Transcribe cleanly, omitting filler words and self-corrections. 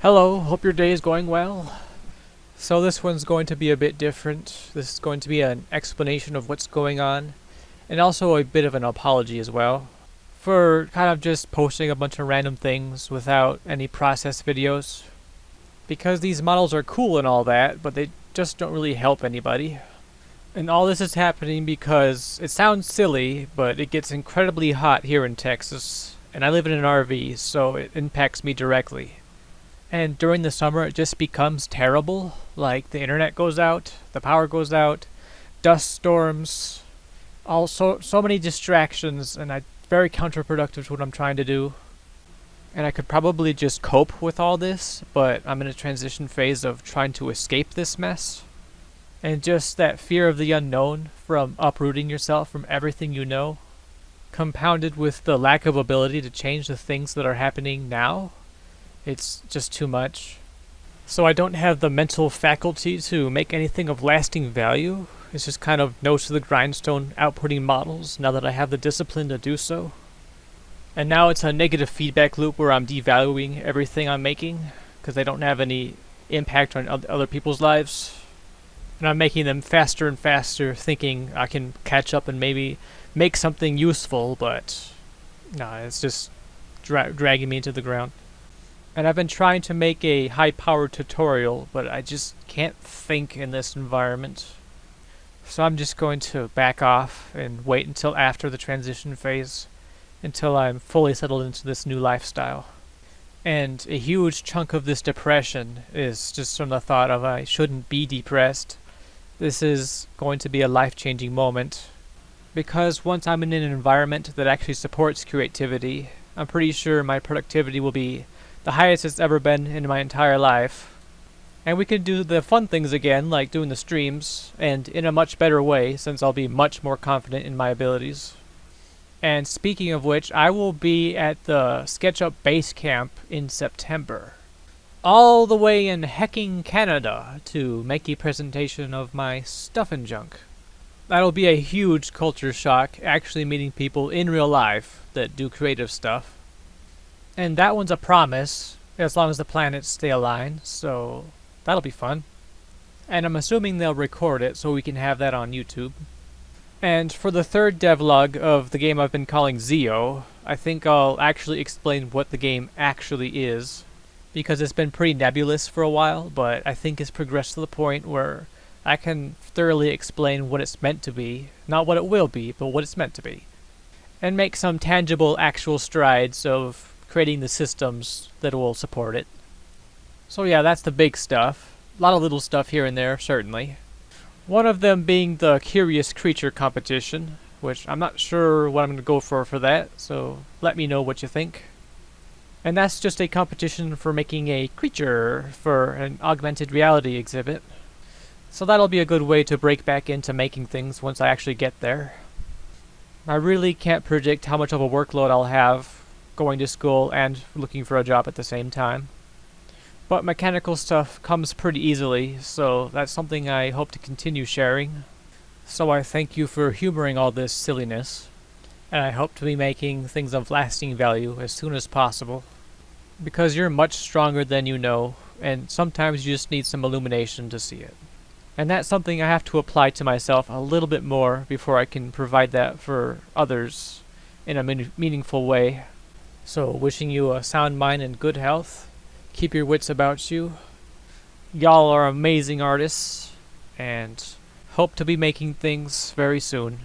Hello, hope your day is going well. So this one's going to be a bit different. This is going to be an explanation of what's going on, and also a bit of an apology as well, for kind of just posting a bunch of random things without any process videos. Because these models are cool and all that, but they just don't really help anybody. And all this is happening because it sounds silly, but it gets incredibly hot here in Texas, and I live in an RV, so it impacts me directly. And during the summer, it just becomes terrible. Like, the internet goes out, the power goes out, dust storms, so many distractions, and very counterproductive to what I'm trying to do. And I could probably just cope with all this, but I'm in a transition phase of trying to escape this mess. And just that fear of the unknown from uprooting yourself from everything you know, compounded with the lack of ability to change the things that are happening now. It's just too much. So I don't have the mental faculty to make anything of lasting value. It's just kind of nose to the grindstone outputting models now that I have the discipline to do so. And now it's a negative feedback loop where I'm devaluing everything I'm making because they don't have any impact on other people's lives. And I'm making them faster and faster, thinking I can catch up and maybe make something useful, but nah, it's just dragging me into the ground. And I've been trying to make a high-powered tutorial, but I just can't think in this environment. So I'm just going to back off and wait until after the transition phase, until I'm fully settled into this new lifestyle. And a huge chunk of this depression is just from the thought of I shouldn't be depressed. This is going to be a life-changing moment, because once I'm in an environment that actually supports creativity, I'm pretty sure my productivity will be the highest it's ever been in my entire life. And we can do the fun things again, like doing the streams, and in a much better way, since I'll be much more confident in my abilities. And speaking of which, I will be at the SketchUp Base Camp in September, all the way in hecking Canada, to make a presentation of my stuff and junk. That'll be a huge culture shock, actually meeting people in real life that do creative stuff. And that one's a promise, as long as the planets stay aligned, so that'll be fun. And I'm assuming they'll record it so we can have that on YouTube. And for the third devlog of the game I've been calling Zeo, I think I'll actually explain what the game actually is, because it's been pretty nebulous for a while, but I think it's progressed to the point where I can thoroughly explain what it's meant to be, not what it will be, but what it's meant to be. And make some tangible actual strides of creating the systems that will support it. So yeah, that's the big stuff. A lot of little stuff here and there, certainly. One of them being the Curious Creature competition, which I'm not sure what I'm going to go for that, so let me know what you think. And that's just a competition for making a creature for an augmented reality exhibit. So that'll be a good way to break back into making things once I actually get there. I really can't predict how much of a workload I'll have going to school and looking for a job at the same time. But mechanical stuff comes pretty easily, so that's something I hope to continue sharing. So I thank you for humoring all this silliness, and I hope to be making things of lasting value as soon as possible. Because you're much stronger than you know, and sometimes you just need some illumination to see it. And that's something I have to apply to myself a little bit more before I can provide that for others in a meaningful way. So, wishing you a sound mind and good health. Keep your wits about you. Y'all are amazing artists, and hope to be making things very soon.